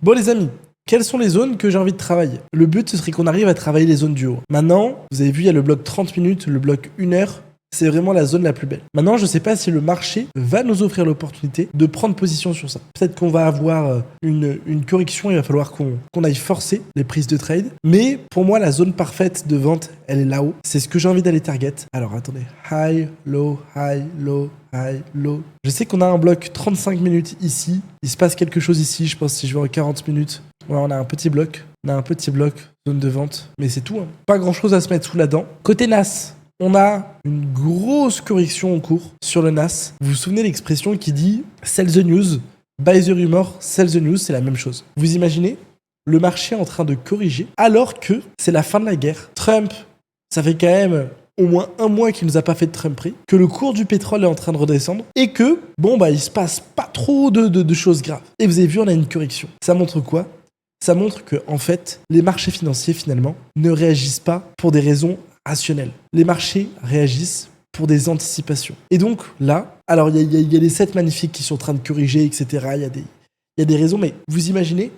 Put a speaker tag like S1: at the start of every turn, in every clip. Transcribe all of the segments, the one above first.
S1: Bon les amis, quelles sont les zones que j'ai envie de travailler? Le but, ce serait qu'on arrive à travailler les zones du haut. Maintenant, vous avez vu, il y a le bloc 30 minutes, le bloc 1 heure. C'est vraiment la zone la plus belle. Maintenant, je ne sais pas si le marché va nous offrir l'opportunité de prendre position sur ça. Peut-être qu'on va avoir une correction, il va falloir qu'on aille forcer les prises de trade. Mais pour moi, la zone parfaite de vente, elle est là-haut. C'est ce que j'ai envie d'aller target. Alors attendez, high, low, high, low, high, low. Je sais qu'on a un bloc 35 minutes ici. Il se passe quelque chose ici, je pense, si je vais en 40 minutes. Ouais, on a un petit bloc. On a un petit bloc, zone de vente. Mais c'est tout, hein. Pas grand-chose à se mettre sous la dent. Côté NAS, on a une grosse correction en cours sur le NAS. Vous vous souvenez de l'expression qui dit « sell the news », « buy the rumor »,« sell the news », c'est la même chose. Vous imaginez le marché en train de corriger alors que c'est la fin de la guerre. Trump, ça fait quand même au moins un mois qu'il nous a pas fait de Trumperie, que le cours du pétrole est en train de redescendre et que, il se passe pas trop de choses graves. Et vous avez vu, on a une correction. Ça montre quoi ? Ça montre que, en fait, les marchés financiers, finalement, ne réagissent pas pour des raisons rationnelles. Les marchés réagissent pour des anticipations. Et donc, là, alors, il y a des sets magnifiques qui sont en train de corriger, etc. Il y a des raisons, mais vous imaginez,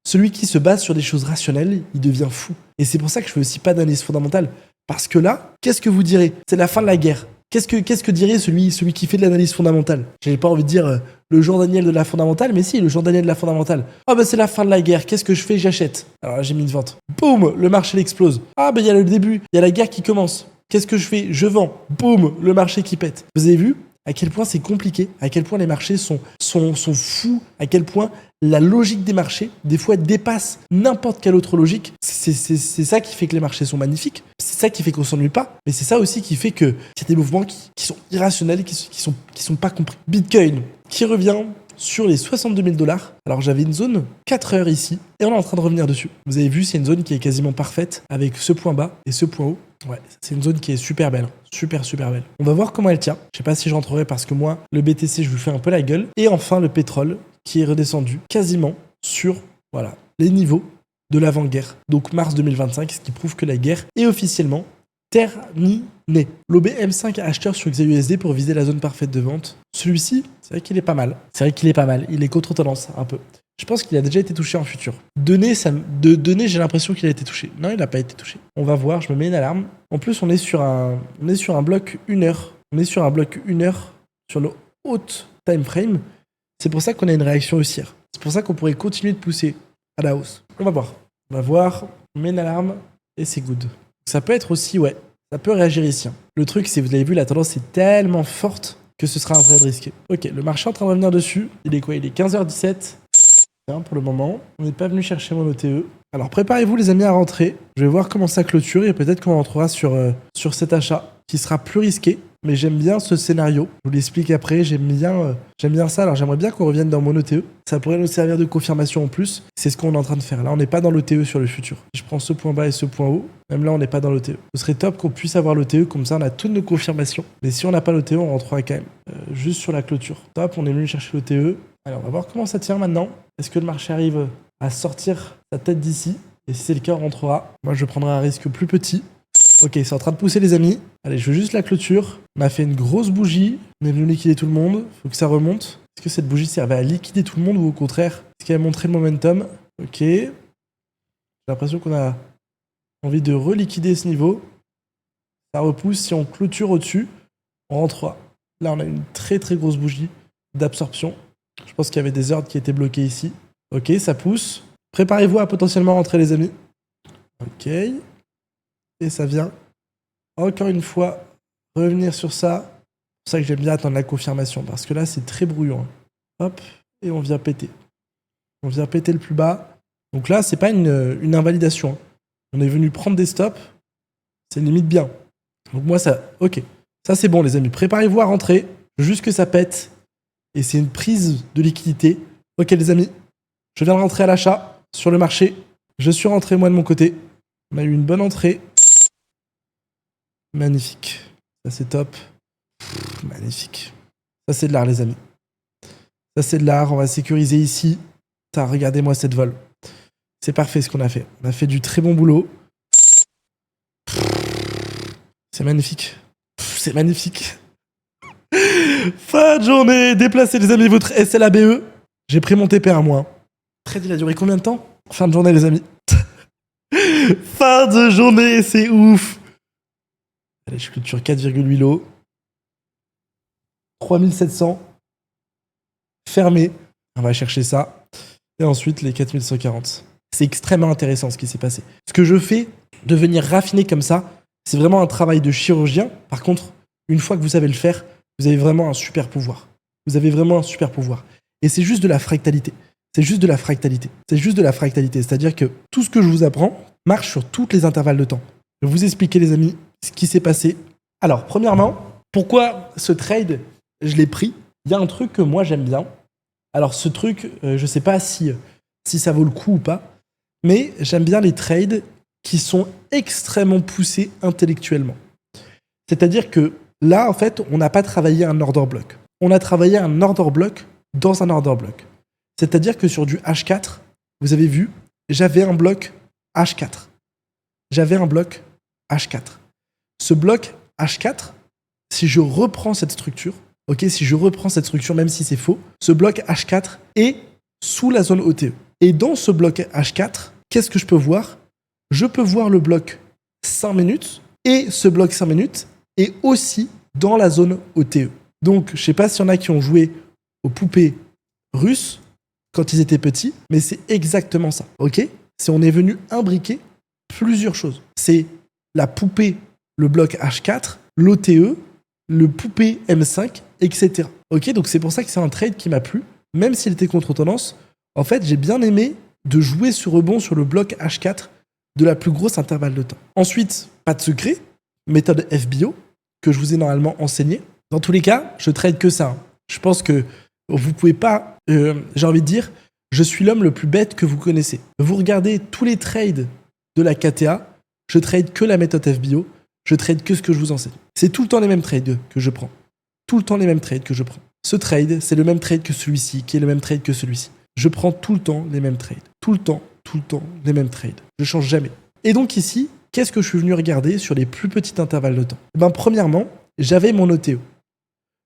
S1: celui qui se base sur des choses rationnelles, il devient fou. Et c'est pour ça que je fais aussi pas d'analyse fondamentale. Parce que là, qu'est-ce que vous direz ? C'est la fin de la guerre. Qu'est-ce que dirait celui qui fait de l'analyse fondamentale ? J'avais pas envie de dire le Jean-Daniel de la fondamentale, mais si, le Jean-Daniel de la fondamentale. Ah c'est la fin de la guerre, qu'est-ce que je fais ? J'achète. Alors là, j'ai mis une vente. Boum, le marché l'explose. Ah il y a le début, il y a la guerre qui commence. Qu'est-ce que je fais ? Je vends. Boum, le marché qui pète. Vous avez vu à quel point c'est compliqué, à quel point les marchés sont fous, à quel point la logique des marchés, des fois, dépasse n'importe quelle autre logique. C'est ça qui fait que les marchés sont magnifiques. C'est ça qui fait qu'on s'ennuie pas. Mais c'est ça aussi qui fait qu'il y a des mouvements qui sont irrationnels et qui sont pas compris. Bitcoin, qui revient sur les 62 000 $. Alors j'avais une zone 4 heures ici et on est en train de revenir dessus. Vous avez vu, c'est une zone qui est quasiment parfaite avec ce point bas et ce point haut. Ouais, c'est une zone qui est super belle. Super belle. On va voir comment elle tient. Je sais pas si je rentrerai parce que moi, le BTC, je lui fais un peu la gueule. Et enfin, le pétrole qui est redescendu quasiment sur les niveaux de l'avant-guerre. Donc mars 2025, ce qui prouve que la guerre est officiellement terminée. L'OBM5 acheteur sur XAUSD pour viser la zone parfaite de vente. Celui-ci, c'est vrai qu'il est pas mal. Il est contre-tendance, un peu. Je pense qu'il a déjà été touché en futur. Données, j'ai l'impression qu'il a été touché. Non, il n'a pas été touché. On va voir, je me mets une alarme. En plus, on est sur un bloc 1 heure. On est sur un bloc 1 heure sur le haut time frame. C'est pour ça qu'on a une réaction haussière. C'est pour ça qu'on pourrait continuer de pousser à la hausse. On va voir. On met une alarme et c'est good. Ça peut être aussi, ça peut réagir ici. Le truc, c'est, vous avez vu, la tendance est tellement forte que ce sera un vrai risqué. Ok, le marché est en train de revenir dessus. Il est quoi ? Il est 15h17. Pour le moment, on n'est pas venu chercher mon OTE. Alors préparez-vous les amis à rentrer. Je vais voir comment ça clôture et peut-être qu'on rentrera sur cet achat qui sera plus risqué. Mais j'aime bien ce scénario. Je vous l'explique après. J'aime bien ça. Alors j'aimerais bien qu'on revienne dans mon OTE. Ça pourrait nous servir de confirmation en plus. C'est ce qu'on est en train de faire. Là, on n'est pas dans l'OTE sur le futur. Si je prends ce point bas et ce point haut, même là, on n'est pas dans l'OTE. Ce serait top qu'on puisse avoir l'OTE. Comme ça, on a toutes nos confirmations. Mais si on n'a pas l'OTE, on rentrera quand même juste sur la clôture. Top, on est venu chercher l'OTE. Alors, on va voir comment ça tient maintenant. Est-ce que le marché arrive à sortir sa tête d'ici ? Et si c'est le cas, on rentrera. Moi, je prendrai un risque plus petit. Ok, c'est en train de pousser, les amis. Allez, je veux juste la clôture. On a fait une grosse bougie. On est venu liquider tout le monde. Faut que ça remonte. Est-ce que cette bougie servait à liquider tout le monde ou au contraire, est-ce qu'elle a montré le momentum ? Ok. J'ai l'impression qu'on a envie de reliquider ce niveau. Ça repousse. Si on clôture au-dessus, on rentrera. Là, on a une très très grosse bougie d'absorption. Je pense qu'il y avait des ordres qui étaient bloqués ici. Ok, ça pousse. Préparez-vous à potentiellement rentrer, les amis. Ok. Et ça vient, encore une fois, revenir sur ça. C'est pour ça que j'aime bien attendre la confirmation. Parce que là, c'est très brouillon. Hop, et on vient péter. On vient péter le plus bas. Donc là, c'est pas une invalidation. On est venu prendre des stops. C'est limite bien. Donc moi, ça... Ok. Ça, c'est bon, les amis. Préparez-vous à rentrer. Je veux juste que ça pète. Et c'est une prise de liquidité. Ok, les amis. Je viens de rentrer à l'achat sur le marché. Je suis rentré, moi, de mon côté. On a eu une bonne entrée. Magnifique. Ça, c'est top. Magnifique. Ça, c'est de l'art, les amis. Ça, c'est de l'art. On va sécuriser ici. Regardez-moi cette vol. C'est parfait ce qu'on a fait. On a fait du très bon boulot. C'est magnifique. C'est magnifique. Fin de journée. Déplacez, les amis, votre SLABE. J'ai pris mon TP à moi. Trade, il a duré combien de temps? Fin de journée, les amis. Fin de journée, c'est ouf. Allez, je clôture 4,8 lots. 3700. Fermé. On va chercher ça. Et ensuite, les 4140. C'est extrêmement intéressant ce qui s'est passé. Ce que je fais de venir raffiner comme ça, c'est vraiment un travail de chirurgien. Par contre, une fois que vous savez le faire, vous avez vraiment un super pouvoir. Vous avez vraiment un super pouvoir. Et c'est juste de la fractalité. C'est juste de la fractalité. C'est juste de la fractalité. C'est-à-dire que tout ce que je vous apprends marche sur tous les intervalles de temps. Je vais vous expliquer, les amis, ce qui s'est passé. Alors, premièrement, pourquoi ce trade, je l'ai pris? Il y a un truc que moi, j'aime bien. Alors, ce truc, je ne sais pas si ça vaut le coup ou pas, mais j'aime bien les trades qui sont extrêmement poussés intellectuellement. C'est-à-dire que là, en fait, on n'a pas travaillé un order block. On a travaillé un order block dans un order block. C'est-à-dire que sur du H4, vous avez vu, j'avais un bloc H4. J'avais un bloc H4. Ce bloc H4, si je reprends cette structure, si je reprends cette structure, même si c'est faux, ce bloc H4 est sous la zone OTE. Et dans ce bloc H4, qu'est-ce que je peux voir? Je peux voir le bloc 5 minutes, et ce bloc 5 minutes est aussi dans la zone OTE. Donc, je ne sais pas s'il y en a qui ont joué aux poupées russes quand ils étaient petits, mais c'est exactement ça, C'est on est venu imbriquer plusieurs choses. C'est la poupée, le bloc H4, l'OTE, le poupée M5, etc. Donc c'est pour ça que c'est un trade qui m'a plu, même s'il était contre-tendance. En fait, j'ai bien aimé de jouer ce rebond sur le bloc H4 de la plus grosse intervalle de temps. Ensuite, pas de secret, méthode FBO, que je vous ai normalement enseigné. Dans tous les cas, je trade que ça. Je pense que vous pouvez pas, j'ai envie de dire, je suis l'homme le plus bête que vous connaissez. Vous regardez tous les trades de la KTA, je trade que la méthode FBO, je trade que ce que je vous enseigne. C'est tout le temps les mêmes trades que je prends. Tout le temps les mêmes trades que je prends. Ce trade, c'est le même trade que celui-ci, qui est le même trade que celui-ci. Je prends tout le temps les mêmes trades. Tout le temps les mêmes trades. Je change jamais. Et donc ici, qu'est-ce que je suis venu regarder sur les plus petits intervalles de temps? Premièrement, j'avais mon OTE.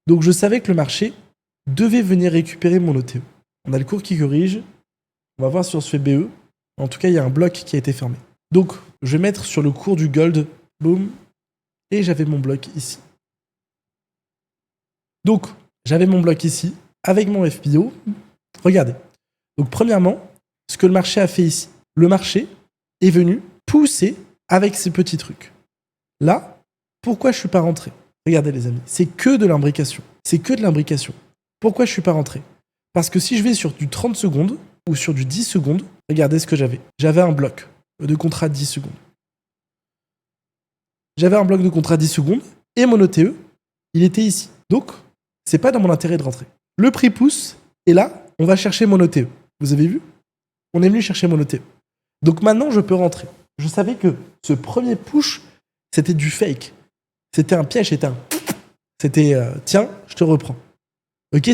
S1: Donc je savais que le marché devait venir récupérer mon OTE. On a le cours qui corrige. On va voir si on se fait BE. En tout cas, il y a un bloc qui a été fermé. Donc, je vais mettre sur le cours du gold. Boum. Et j'avais mon bloc ici. Donc, j'avais mon bloc ici, avec mon FPO. Regardez. Donc, premièrement, ce que le marché a fait ici. Le marché est venu pousser avec ces petits trucs. Là, pourquoi je ne suis pas rentré? Regardez, les amis. C'est que de l'imbrication. C'est que de l'imbrication. Pourquoi je ne suis pas rentré? Parce que si je vais sur du 30 secondes ou sur du 10 secondes, regardez ce que j'avais. J'avais un bloc de contrat de 10 secondes. J'avais un bloc de contrat 10 secondes et mon OTE, il était ici. Donc, c'est pas dans mon intérêt de rentrer. Le prix pousse et là, on va chercher mon OTE. Vous avez vu? On est venu chercher mon OTE. Donc maintenant, je peux rentrer. Je savais que ce premier push, c'était du fake. C'était un piège, c'était tiens, je te reprends.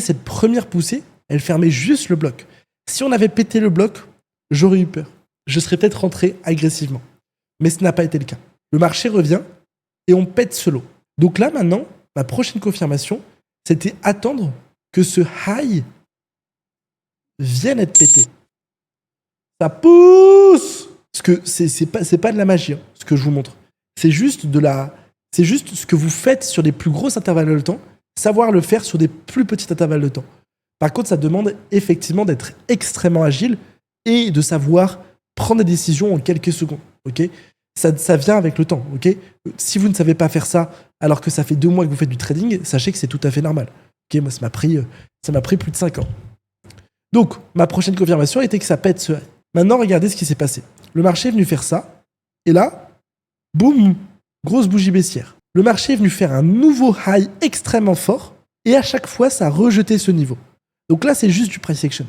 S1: Cette première poussée, elle fermait juste le bloc. Si on avait pété le bloc, j'aurais eu peur. Je serais peut-être rentré agressivement. Mais ce n'a pas été le cas. Le marché revient et on pète ce lot. Donc là, maintenant, ma prochaine confirmation, c'était attendre que ce high vienne être pété. Ça pousse! Parce que c'est pas de la magie, ce que je vous montre. C'est juste ce que vous faites sur des plus grosses intervalles de temps, savoir le faire sur des plus petits intervalles de temps. Par contre, ça demande effectivement d'être extrêmement agile et de savoir prendre des décisions en quelques secondes. Ça vient avec le temps. Si vous ne savez pas faire ça alors que ça fait 2 mois que vous faites du trading, sachez que c'est tout à fait normal. Moi, ça m'a pris plus de 5 ans. Donc, ma prochaine confirmation était que ça pète ce high. Maintenant, regardez ce qui s'est passé. Le marché est venu faire ça, et là, boum, grosse bougie baissière. Le marché est venu faire un nouveau high extrêmement fort, et à chaque fois, ça a rejeté ce niveau. Donc là, c'est juste du price actions.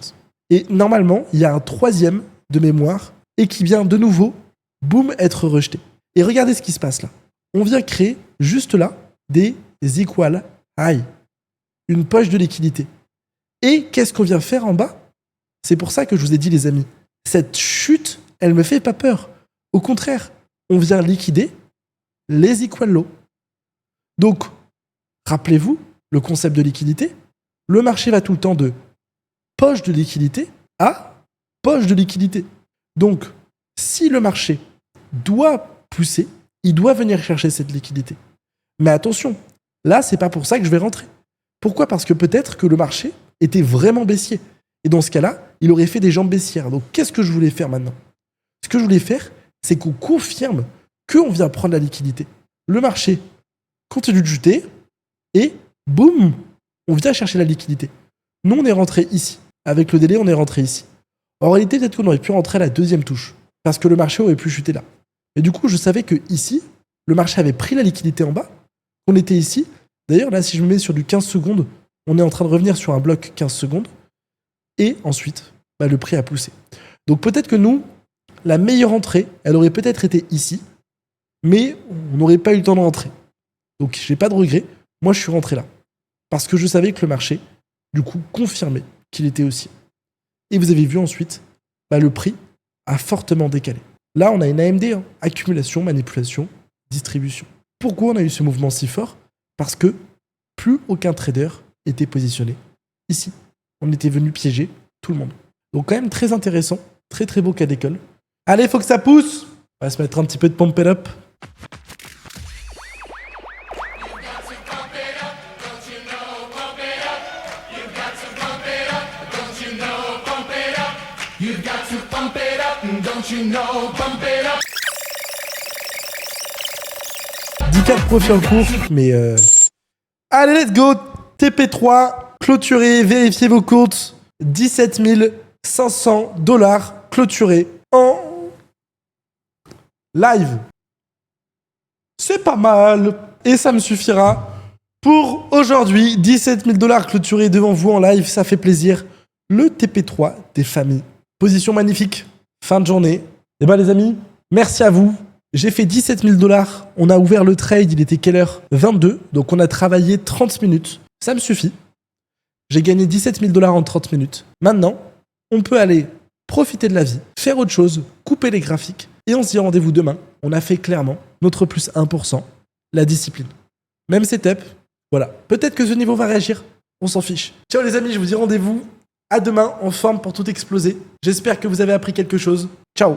S1: Et normalement, il y a un troisième de mémoire, et qui vient de nouveau, boum, être rejeté. Et regardez ce qui se passe là. On vient créer, juste là, des equal high. Une poche de liquidité. Et qu'est-ce qu'on vient faire en bas? C'est pour ça que je vous ai dit, les amis, cette chute, elle me fait pas peur. Au contraire, on vient liquider les equal low. Donc, rappelez-vous le concept de liquidité. Le marché va tout le temps de poche de liquidité à poche de liquidité. Donc, si le marché doit pousser, il doit venir chercher cette liquidité. Mais attention, là, c'est pas pour ça que je vais rentrer. Pourquoi ? Parce que peut-être que le marché était vraiment baissier. Et dans ce cas-là, il aurait fait des jambes baissières. Donc, qu'est-ce que je voulais faire maintenant ? Ce que je voulais faire, c'est qu'on confirme qu'on vient prendre la liquidité. Le marché continue de chuter et boum, on vient chercher la liquidité. Nous, on est rentré ici. Avec le délai, on est rentré ici. En réalité, peut-être qu'on aurait pu rentrer à la deuxième touche parce que le marché aurait pu chuter là. Et du coup, je savais que ici, le marché avait pris la liquidité en bas. On était ici. D'ailleurs, là, si je me mets sur du 15 secondes, on est en train de revenir sur un bloc 15 secondes. Et ensuite, le prix a poussé. Donc peut-être que nous, la meilleure entrée, elle aurait peut-être été ici, mais on n'aurait pas eu le temps de rentrer. Donc j'ai pas de regret. Moi, je suis rentré là. Parce que je savais que le marché, du coup, confirmait qu'il était haussier. Et vous avez vu ensuite, le prix a fortement décalé. Là, on a une AMD, accumulation, manipulation, distribution. Pourquoi on a eu ce mouvement si fort ? Parce que plus aucun trader était positionné ici. On était venu piéger tout le monde. Donc quand même très intéressant, très très beau cas d'école. Allez, faut que ça pousse. On va se mettre un petit peu de pump it up. Cas de profit en cours, mais allez, let's go. TP3, clôturé, vérifiez vos comptes. 17 500 $ clôturés en live. C'est pas mal. Et ça me suffira pour aujourd'hui. 17 000 $ clôturés devant vous en live, ça fait plaisir. Le TP3 des familles. Position magnifique. Fin de journée. Et les amis, merci à vous. J'ai fait 17 000 $. On a ouvert le trade, il était quelle heure ? 22. Donc on a travaillé 30 minutes. Ça me suffit. J'ai gagné 17 000 $ en 30 minutes. Maintenant, on peut aller profiter de la vie, faire autre chose, couper les graphiques. Et on se dit rendez-vous demain. On a fait clairement notre plus 1%, la discipline. Même setup. Voilà. Peut-être que ce niveau va réagir. On s'en fiche. Ciao les amis, je vous dis rendez-vous à demain en forme pour tout exploser. J'espère que vous avez appris quelque chose. Ciao.